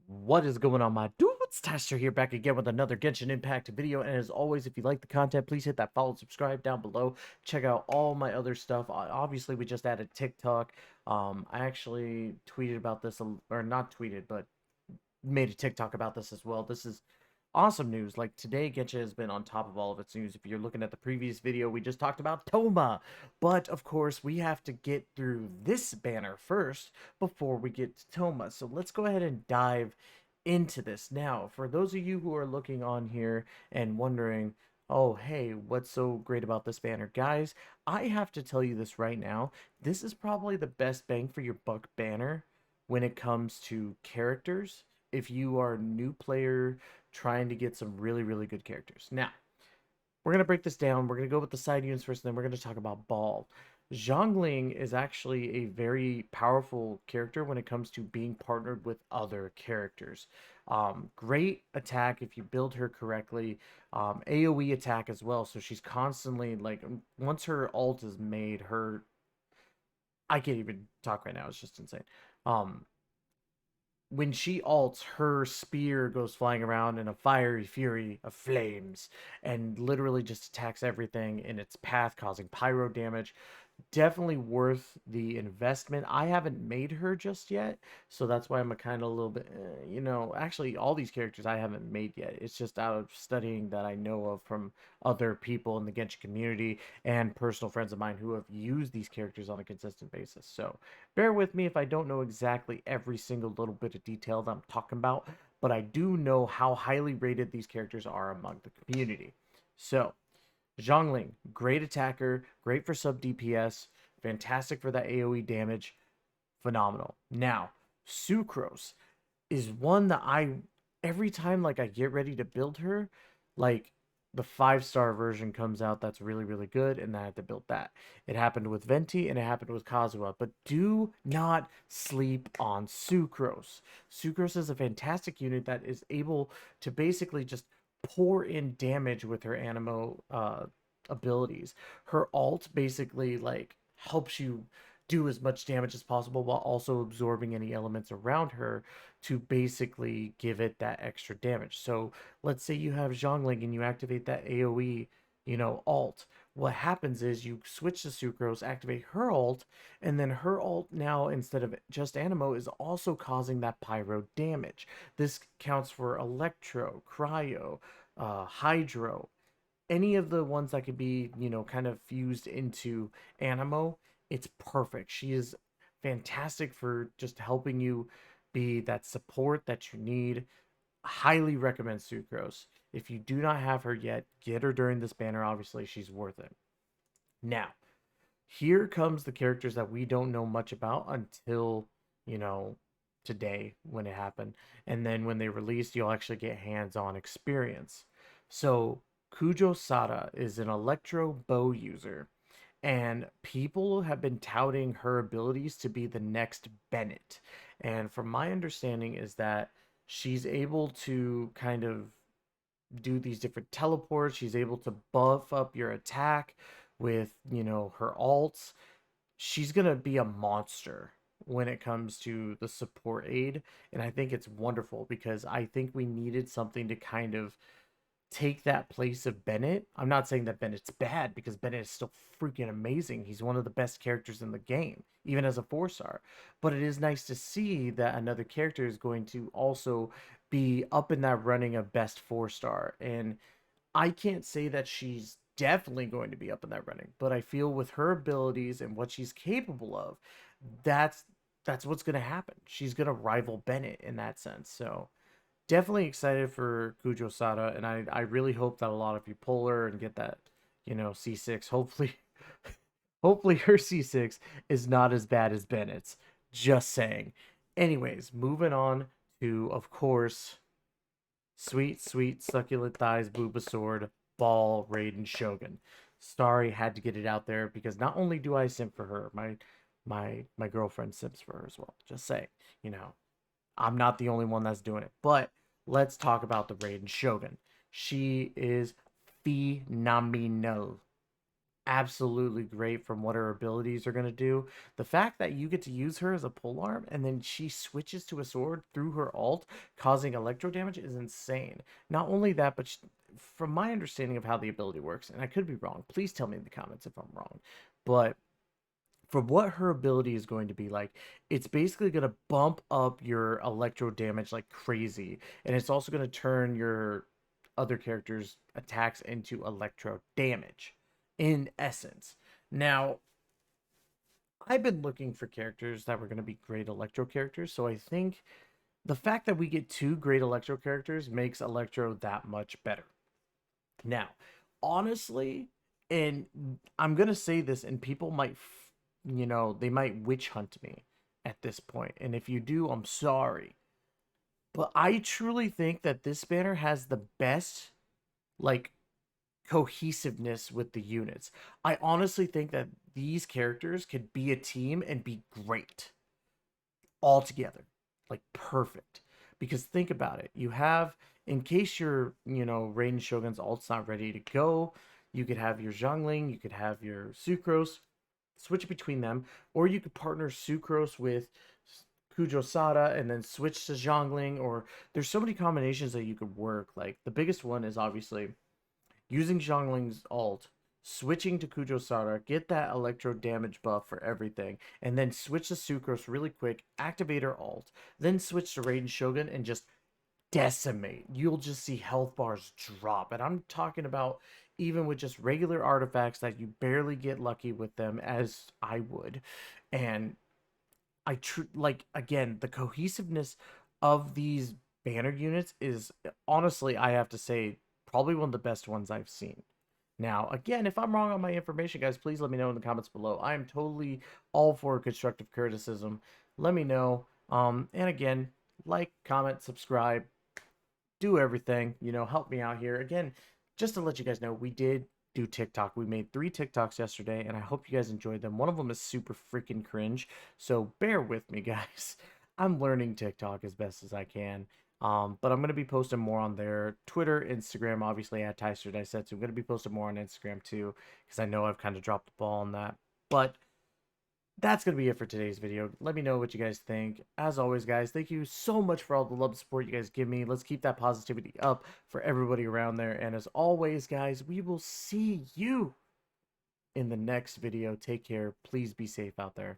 What is going on, my dudes? Tystra here, back again with another Genshin Impact video. And as always, if you like the content, please hit that follow, subscribe down below. Check out all my other stuff. Obviously, we just added TikTok. I actually tweeted about this, or not tweeted, but made a TikTok about this as well. This is awesome news. Like today, Genshin has been on top of all of its news. If you're looking at the previous video, we just talked about Toma. But of course, we have to get through this banner first before we get to Toma. So let's go ahead and dive into this. Now, for those of you who are looking on here and wondering, oh, hey, what's so great about this banner? Guys, I have to tell you this right now. This is probably the best bang for your buck banner when it comes to characters. If you are a new player trying to get some really, really good characters. Now, we're going to break this down. We're going to go with the side units first, and then we're going to talk about Ball. Zhongling is actually a very powerful character when it comes to being partnered with other characters. Great attack if you build her correctly. AoE attack as well. So she's constantly like, once her ult is made, I can't even talk right now. It's just insane. Um, when she ults, her spear goes flying around in a fiery fury of flames and literally just attacks everything in its path, causing pyro damage. Definitely worth the investment. I haven't made her just yet, so that's why I'm a kind of a little bit, actually, all these characters I haven't made yet. It's just out of studying that I know of from other people in the Genshin community and personal friends of mine who have used these characters on a consistent basis. So bear with me if I don't know exactly every single little bit of detail that I'm talking about, but I do know how highly rated these characters are among the community. So, Zhongling, great attacker, great for sub DPS, fantastic for that AoE damage, phenomenal. Now, Sucrose is one that every time like I get ready to build her, like the 5-star version comes out that's really, really good, and I have to build that. It happened with Venti and it happened with Kazuha, but do not sleep on Sucrose. Sucrose is a fantastic unit that is able to basically just pour in damage with her animo abilities. Her alt basically like helps you do as much damage as possible while also absorbing any elements around her to basically give it that extra damage. So let's say you have Zhongling and you activate that AoE, alt. What happens is you switch to Sucrose, activate her alt, and then her alt now, instead of just Animo, is also causing that pyro damage. This counts for Electro, Cryo, Hydro, any of the ones that could be, kind of fused into Animo. It's perfect. She is fantastic for just helping you be that support that you need. Highly recommend Sucrose. If you do not have her yet, get her during this banner. Obviously, she's worth it. Now, here comes the characters that we don't know much about until, you know, today when it happened. And then when they released, you'll actually get hands-on experience. So, Kujo Sada is an electro bow user, and people have been touting her abilities to be the next Bennett. And from my understanding is that she's able to kind of do these different teleports. She's able to buff up your attack with, her alts. She's going to be a monster when it comes to the support aid. And I think it's wonderful because I think we needed something to kind of take that place of Bennett. I'm not saying that Bennett's bad because Bennett is still freaking amazing. He's one of the best characters in the game, even as a 4-star. But it is nice to see that another character is going to also be up in that running of best 4-star. And I can't say that she's definitely going to be up in that running, but I feel with her abilities and what she's capable of, that's what's going to happen. She's going to rival Bennett in that sense. So definitely excited for Kujo Sada, and I really hope that a lot of you pull her and get that, C6. Hopefully, hopefully her C6 is not as bad as Bennett's. Just saying. Anyways, moving on to, of course, sweet, sweet, succulent thighs, booba sword, ball, Raiden Shogun. Sorry, had to get it out there because not only do I simp for her, my girlfriend simps for her as well. Just saying, you know, I'm not the only one that's doing it. But let's talk about the Raiden Shogun. She is phenomenal. absolutely great from what her abilities are going to do. The fact that you get to use her as a polearm and then she switches to a sword through her ult, causing electro damage, is insane. Not only that, but from my understanding of how the ability works, and I could be wrong, please tell me in the comments if I'm wrong, but from what her ability is going to be like, it's basically going to bump up your electro damage like crazy, and it's also going to turn your other characters' attacks into electro damage, in essence. Now, I've been looking for characters that were going to be great electro characters, so I think the fact that we get two great electro characters makes electro that much better. Now, honestly, and I'm gonna say this, and people might, they might witch hunt me at this point. And if you do, I'm sorry. But I truly think that this banner has the best, like, cohesiveness with the units. I honestly think that these characters could be a team and be great all together, like perfect. Because think about it, you have, in case your Rain Shogun's ult's not ready to go, you could have your Zhongling, you could have your Sucrose, switch between them, or you could partner Sucrose with Kujo Sada and then switch to Zhongling. Or there's so many combinations that you could work. Like the biggest one is obviously using Zhongling's ult, switching to Kujo Sada, get that electro damage buff for everything, and then switch to Sucrose really quick, activate her ult, then switch to Raiden Shogun and just decimate. You'll just see health bars drop. And I'm talking about even with just regular artifacts that you barely get lucky with them, as I would. And like, again, the cohesiveness of these banner units is, honestly, I have to say, probably one of the best ones I've seen. Now, again, if I'm wrong on my information, guys, please let me know in the comments below. I am totally all for constructive criticism. Let me know. And again, like, comment, subscribe, do everything, help me out here. Again, just to let you guys know, we did do TikTok. We made 3 TikToks yesterday, and I hope you guys enjoyed them. One of them is super freaking cringe, so bear with me, guys. I'm learning TikTok as best as I can. But I'm gonna be posting more on there. Twitter, Instagram, obviously at Tystra, I said, so I'm gonna be posting more on Instagram too, because I know I've kind of dropped the ball on that. But that's going to be it for today's video. Let me know what you guys think. As always, guys, thank you so much for all the love and support you guys give me. Let's keep that positivity up for everybody around there. And as always, guys, we will see you in the next video. Take care. Please be safe out there.